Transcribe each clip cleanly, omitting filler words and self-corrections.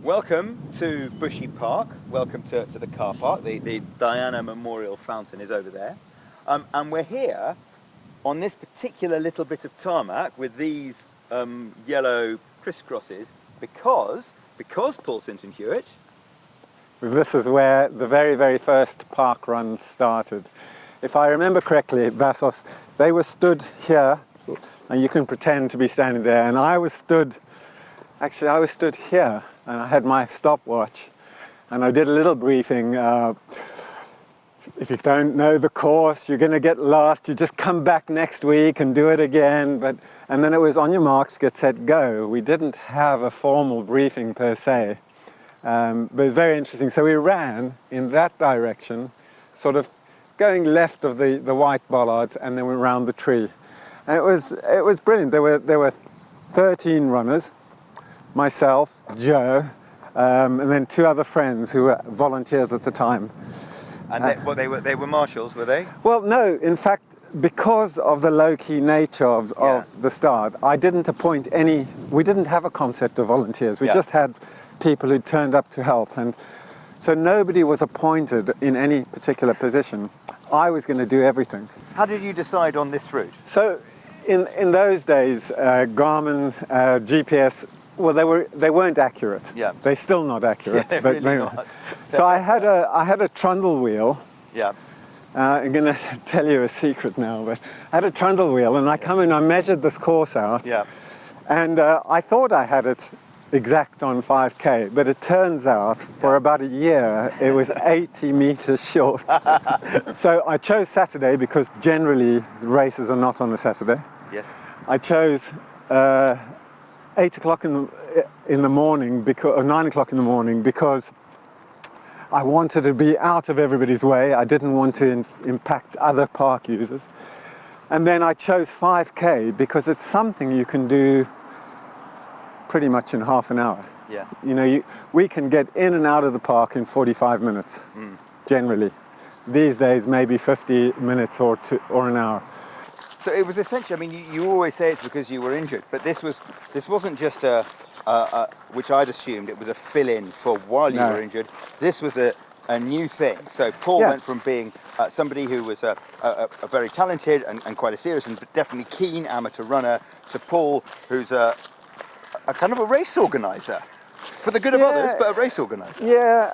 Welcome to Bushy Park. Welcome to the car park. The Diana Memorial Fountain is over there. And we're here on this particular little bit of tarmac with these yellow crisscrosses because Paul Sinton-Hewitt. This is where the very first park run started. If I remember correctly, Vassos, they were stood here, and you can pretend to be standing there, and I was stood here, and I had my stopwatch, and I did a little briefing. If you don't know the course, you're going to get lost. You just come back next week and do it again. And then it was on your marks, get set, go. We didn't have a formal briefing per se, but it was very interesting. So we ran in that direction, sort of going left of the white bollards, and then we round the tree. And it was brilliant. There were 13 runners. Myself, Joe, and then two other friends who were volunteers at the time. And they were marshals, were they? Well, no. In fact, because of the low-key nature of the start, I didn't appoint any. We didn't have a concept of volunteers. We just had people who turned up to help, and so nobody was appointed in any particular position. I was going to do everything. How did you decide on this route? So, in those days, Garmin, GPS. Well, they weren't accurate. Yeah. They're still not accurate. Yeah, but really not. So I had a trundle wheel. Yeah. I'm going to tell you a secret now, but I had a trundle wheel, and I come in, I measured this course out. Yeah. And I thought I had it exact on 5K, but it turns out for about a year it was 80 meters short. So I chose Saturday because generally the races are not on a Saturday. Yes. I chose 8 o'clock in the morning, or 9 o'clock in the morning, because I wanted to be out of everybody's way. I didn't want to impact other park users. And then I chose 5K because it's something you can do pretty much in half an hour. Yeah. You know, we can get in and out of the park in 45 minutes, generally. These days, maybe 50 minutes or an hour. So it was essentially, I mean, you always say it's because you were injured, but this wasn't just which I'd assumed it was a fill-in for while you were injured. This was a new thing. So Paul went from being somebody who was a very talented and quite a serious and definitely keen amateur runner to Paul, who's a kind of a race organizer. For the good of others, but a race organizer. Yeah,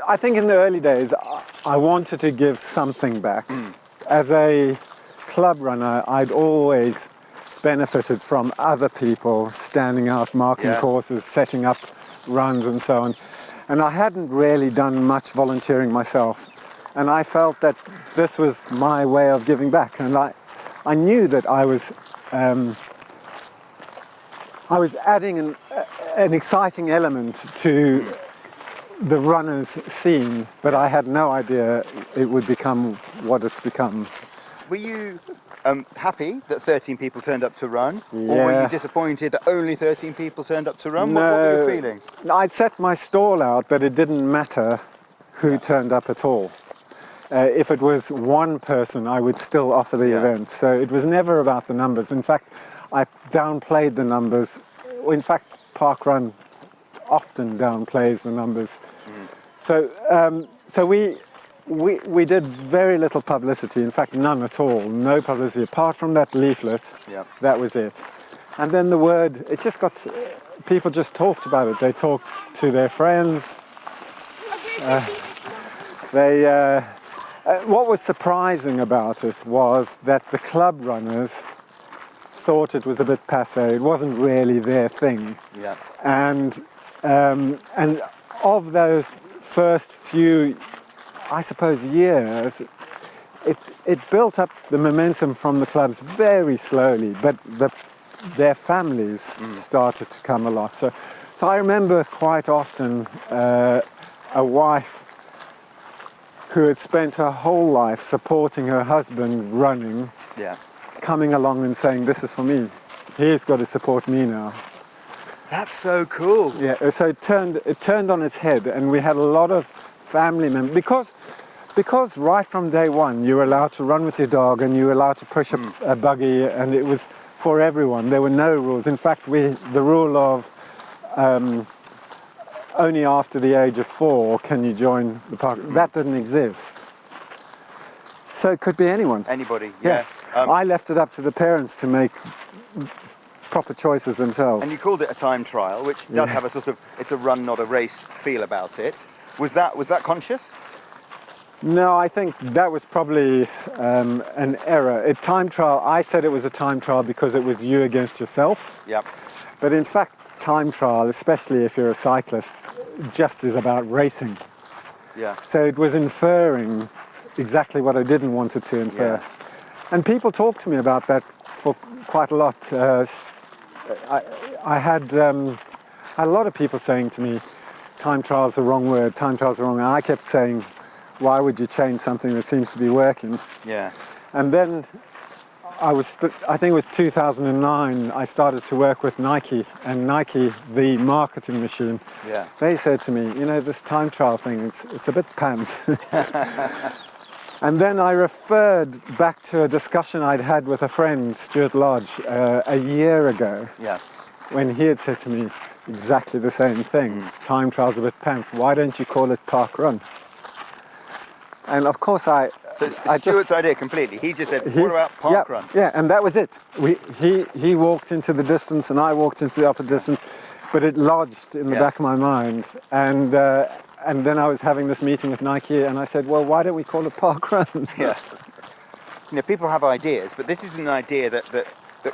I think in the early days, I wanted to give something back. As a club runner, I'd always benefited from other people standing out, marking courses, setting up runs and so on. And I hadn't really done much volunteering myself. And I felt that this was my way of giving back. And I knew that I was adding an exciting element to the runners scene, but I had no idea it would become what it's become. Were you happy that 13 people turned up to run? Yeah. Or were you disappointed that only 13 people turned up to run? No, what were your feelings? I'd set my stall out that it didn't matter who turned up at all. If it was one person, I would still offer the event. So it was never about the numbers. In fact, I downplayed the numbers. In fact, parkrun often downplays the numbers. So we did very little publicity, in fact none at all, no publicity, apart from that leaflet, that was it. And then the word, it just got, people just talked about it, they talked to their friends. What was surprising about it was that the club runners thought it was a bit passé, it wasn't really their thing. Yeah. And of those first few, I suppose, years, it built up the momentum from the clubs very slowly, but their families started to come a lot. So I remember quite often a wife who had spent her whole life supporting her husband running, coming along and saying, "This is for me. He's got to support me now." That's so cool. Yeah, so it turned on its head, and we had a lot of family members, because right from day one you were allowed to run with your dog and you were allowed to push a buggy, and it was for everyone. There were no rules. In fact, the rule of only after the age of 4 can you join the park. That didn't exist. So it could be anyone. Anybody, Yeah. yeah. I left it up to the parents to make proper choices themselves. And you called it a time trial, which does have a sort of, it's a run, not a race feel about it. Was that conscious? No, I think that was probably an error. A time trial, I said it was a time trial because it was you against yourself. Yep. But in fact, time trial, especially if you're a cyclist, just is about racing. Yeah. So it was inferring exactly what I didn't want it to infer. Yeah. And people talk to me about that for quite a lot. I had a lot of people saying to me, time trial's the wrong word, time trial's the wrong word. And I kept saying, why would you change something that seems to be working? Yeah. And then I think it was 2009, I started to work with Nike, and Nike, the marketing machine, Yeah. they said to me, you know, this time trial thing, it's a bit pants. And then I referred back to a discussion I'd had with a friend, Stuart Lodge, a year ago, Yeah. when he had said to me exactly the same thing. Time trial's a bit pants. Why don't you call it parkrun? And of course So it's Stuart's idea completely. He just said, what about parkrun? Yeah, and that was it. He walked into the distance and I walked into the upper distance, but it lodged in the back of my mind. And then I was having this meeting with Nike and I said, well, why don't we call it parkrun? Yeah. You know, people have ideas, but this is an idea that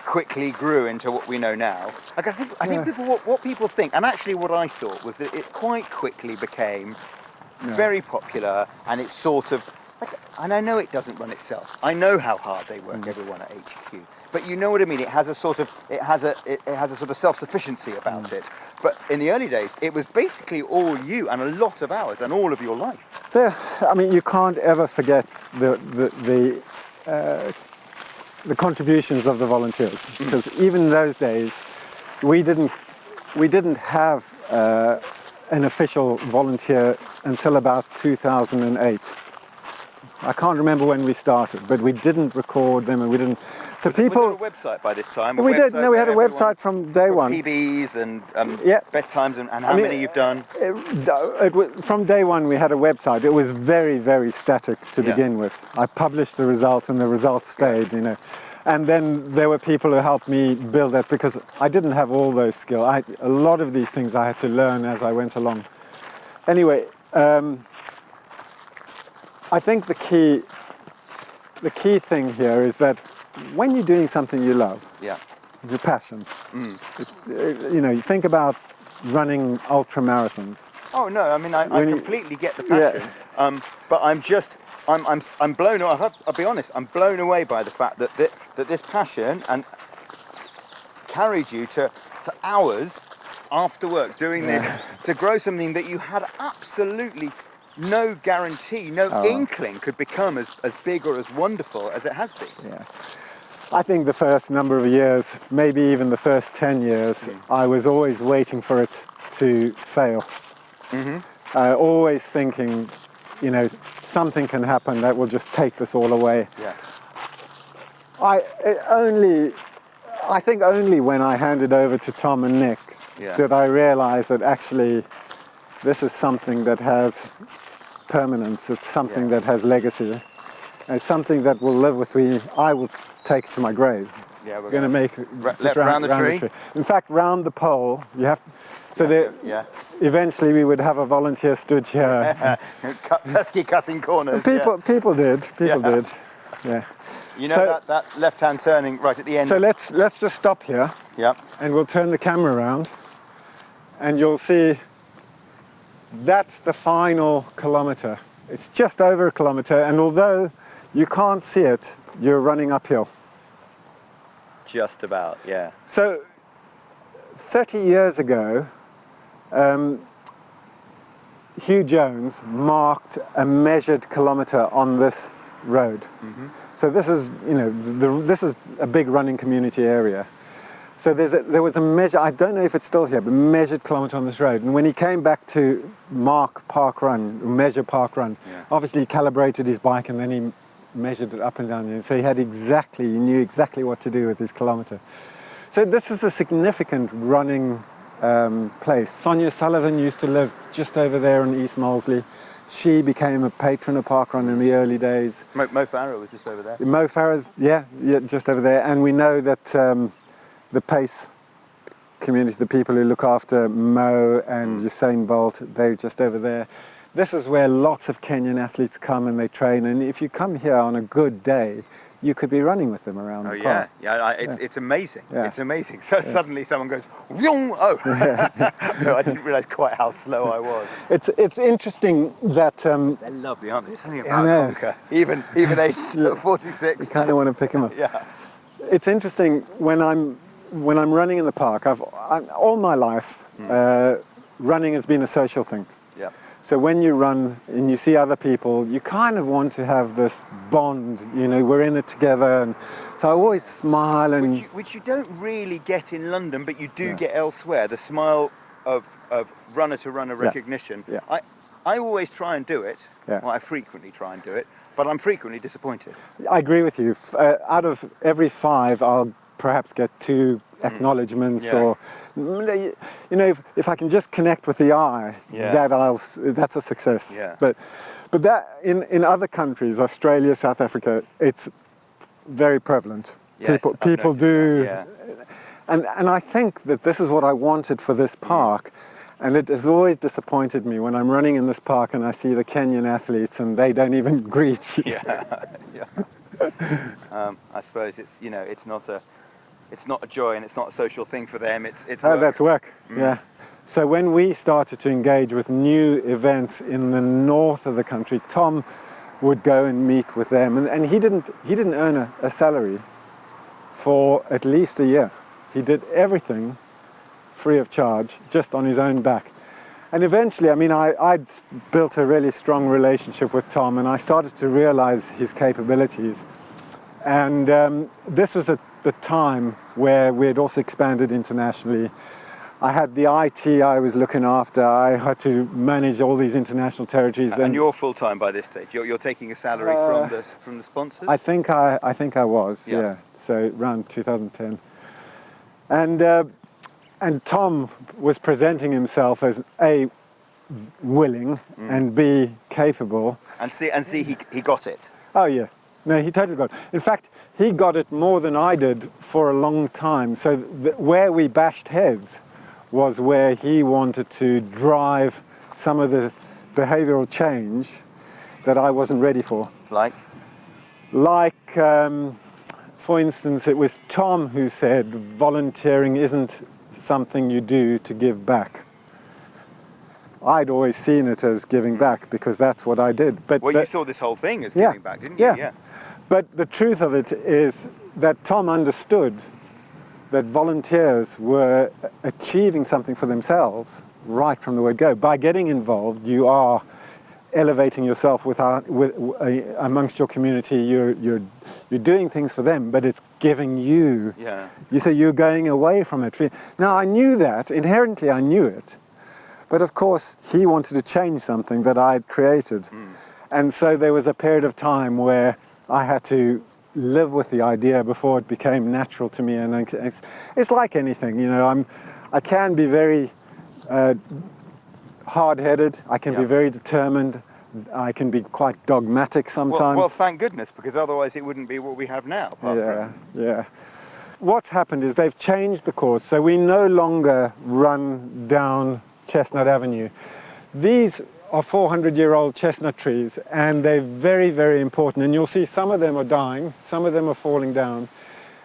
quickly grew into what we know now. Like I think people, what people think, and actually what I thought was that it quite quickly became very popular, and it's sort of like, and I know it doesn't run itself. I know how hard they work, everyone at HQ. But you know what I mean. It has a sort of self-sufficiency about it. But in the early days, it was basically all you and a lot of hours and all of your life. I mean, you can't ever forget the contributions of the volunteers, because even in those days, we didn't have an official volunteer until about 2008. I can't remember when we started, but we didn't record them, and we didn't. So people. Was there a website by this time? We did. No, we had a website from day one. PBs and best times and how many you've done. From day one, we had a website. It was very, very static to begin with. I published the result, and the result stayed. You know, and then there were people who helped me build that, because I didn't have all those skills. A lot of these things I had to learn as I went along. Anyway. I think the key thing here is that when you're doing something you love, it's your passion. You know, you think about running ultra marathons. Oh no, I mean I completely get the passion. But I'm blown away. I'll be honest, I'm blown away by the fact that this passion and carried you to hours after work doing this to grow something that you had absolutely no guarantee, no inkling could become as big or as wonderful as it has been. Yeah. I think the first number of years, maybe even the first 10 years, I was always waiting for it to fail. Always thinking, you know, something can happen that will just take this all away. Yeah. I think only when I handed over to Tom and Nick did I realize that actually this is something that has permanence. It's something that has legacy. It's something that will live with me. I will take it to my grave. Yeah, we're going to make round the tree. In fact, round the pole. You have. Eventually, we would have a volunteer stood here. Pesky cutting corners. People did. Did. Yeah. You know that left-hand turning right at the end. So let's just stop here. Yeah. And we'll turn the camera around, and you'll see. That's the final kilometre. It's just over a kilometre, and although you can't see it, you're running uphill. Just about, yeah. So, 30 years ago, Hugh Jones marked a measured kilometre on this road. So this is, you know, this is a big running community area. So there was a measure, I don't know if it's still here, but measured kilometre on this road. And when he came back to mark measure parkrun, obviously he calibrated his bike and then he measured it up and down. And so he knew exactly what to do with his kilometre. So this is a significant running place. Sonia Sullivan used to live just over there in East Molesey. She became a patron of parkrun in the early days. Mo Farah was just over there. Mo Farah's, yeah, just over there. And we know that the pace community, the people who look after Mo and Usain Bolt, they're just over there. This is where lots of Kenyan athletes come and they train. And if you come here on a good day, you could be running with them around the park. It's amazing. Yeah. It's amazing. So suddenly someone goes, "Vroom!" Oh, no, I didn't realise quite how slow I was. It's interesting that They're lovely, aren't they? It's only about a conquer. Even aged 46. you kind of want to pick them up. Yeah. It's interesting when I'm running in the park. All my life, running has been a social thing. Yeah. So when you run and you see other people, you kind of want to have this bond, we're in it together. And so I always smile and... Which you don't really get in London, but you do get elsewhere. The smile of runner-to-runner recognition. Yeah. I always try and do it. Yeah. Well, I frequently try and do it, but I'm frequently disappointed. I agree with you. Out of every 5, I'll perhaps get 2 acknowledgements or if I can just connect with the eye, that's a success. But that in other countries, Australia, South Africa, it's very prevalent. Yes, people do that, and I think that this is what I wanted for this park. And it has always disappointed me when I'm running in this park and I see the Kenyan athletes and they don't even greet you. I suppose it's it's not a joy and it's not a social thing for them. It's work. That's work. Yeah. So when we started to engage with new events in the north of the country, Tom would go and meet with them, and he didn't earn a salary for at least a year. He did everything free of charge, just on his own back. And eventually, I'd built a really strong relationship with Tom, and I started to realize his capabilities. And this was the time where we had also expanded internationally. I had the IT I was looking after. I had to manage all these international territories. And you're full time by this stage. You're taking a salary from the sponsors. I think I was. Yeah. So around 2010. And Tom was presenting himself as A, willing, and B, capable. And see, he got it. Oh yeah. No, he totally got it. In fact, he got it more than I did for a long time. So where we bashed heads was where he wanted to drive some of the behavioral change that I wasn't ready for. Like, for instance, it was Tom who said volunteering isn't something you do to give back. I'd always seen it as giving back because that's what I did. But you saw this whole thing as giving back, didn't you? Yeah. But the truth of it is that Tom understood that volunteers were achieving something for themselves right from the word go. By getting involved, you are elevating yourself amongst your community. You're doing things for them, but it's giving you. Yeah. You say you're going away from it. Now I knew that inherently. I knew it, but of course he wanted to change something that I'd created, and so there was a period of time where I had to live with the idea before it became natural to me. And it's like anything, I can be very hard-headed. I can be very determined. I can be quite dogmatic sometimes. Well, thank goodness, because otherwise it wouldn't be what we have now. Yeah. What's happened is they've changed the course. So we no longer run down Chestnut Avenue. These are 400-year-old chestnut trees, and they're very, very important. And you'll see some of them are dying, some of them are falling down.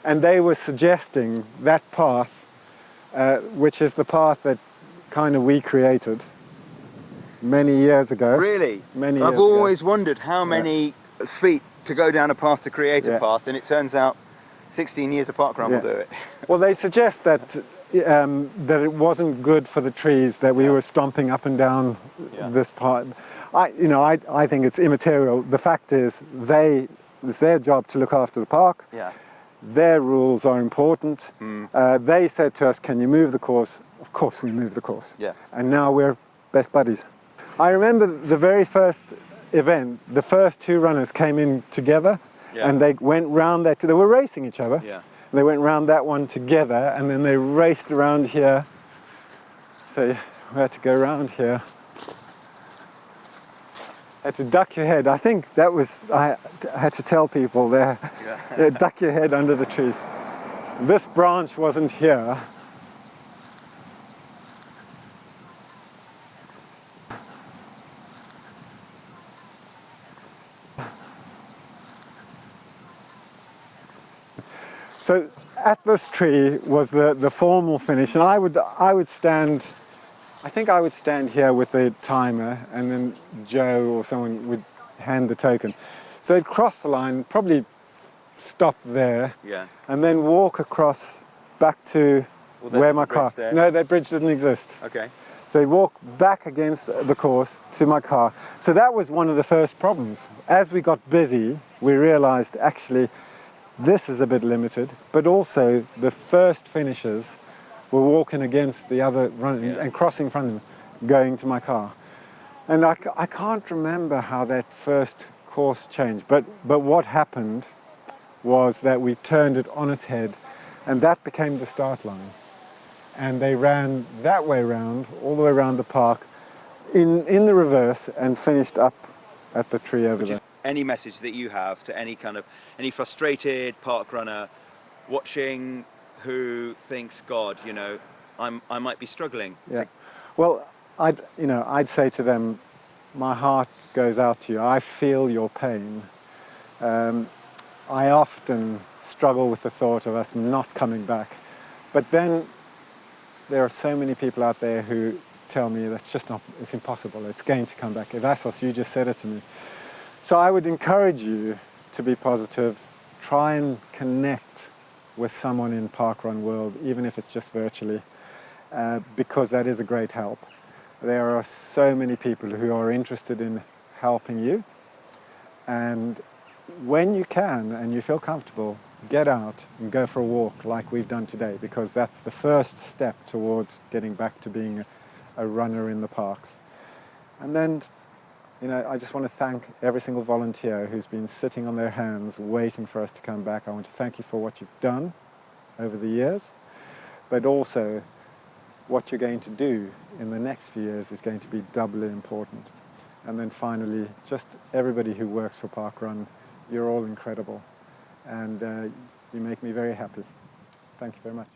And they were suggesting that path, which is the path that kind of we created many years ago. Really? I've always wondered how many feet to go down a path to create a path, and it turns out 16 years of parkrun will do it. Well, they suggest that it wasn't good for the trees that we were stomping up and down this part. I think it's immaterial. The fact is, it's their job to look after the park. Yeah. Their rules are important. They said to us, "Can you move the course?" Of course, we moved the course. Yeah. And now we're best buddies. I remember the very first event. The first 2 runners came in together, and they went round that. They were racing each other. Yeah. They went round that one together, and then they raced around here, So we had to go around here. Had to duck your head. I think that was, I had to tell people there, duck your head under the trees. This branch wasn't here. So at this tree was the formal finish, and I would stand, I think I would stand here with the timer, and then Joe or someone would hand the token. So they'd cross the line, probably stop there, and then walk across back to where my car. There. No, that bridge didn't exist. Okay. So they'd walk back against the course to my car. So that was one of the first problems. As we got busy, we realized actually this is a bit limited, but also the first finishers were walking against the other running and crossing in front of them, going to my car. And I can't remember how that first course changed, but what happened was that we turned it on its head, and that became the start line. And they ran that way around, all the way around the park, in the reverse, and finished up at the tree over there. Any message that you have to any frustrated park runner watching who thinks, God, you know, I might be struggling. Yeah. Well, I'd say to them, my heart goes out to you. I feel your pain. I often struggle with the thought of us not coming back. But then there are so many people out there who tell me that's just not, it's impossible. It's going to come back. Vassos, you just said it to me. So I would encourage you to be positive. Try and connect with someone in parkrun world, even if it's just virtually, because that is a great help. There are so many people who are interested in helping you, and when you can and you feel comfortable, get out and go for a walk like we've done today, because that's the first step towards getting back to being a runner in the parks. And then, you know, I just want to thank every single volunteer who's been sitting on their hands waiting for us to come back. I want to thank you for what you've done over the years, but also what you're going to do in the next few years is going to be doubly important. And then finally, just everybody who works for Parkrun, you're all incredible, and you make me very happy. Thank you very much.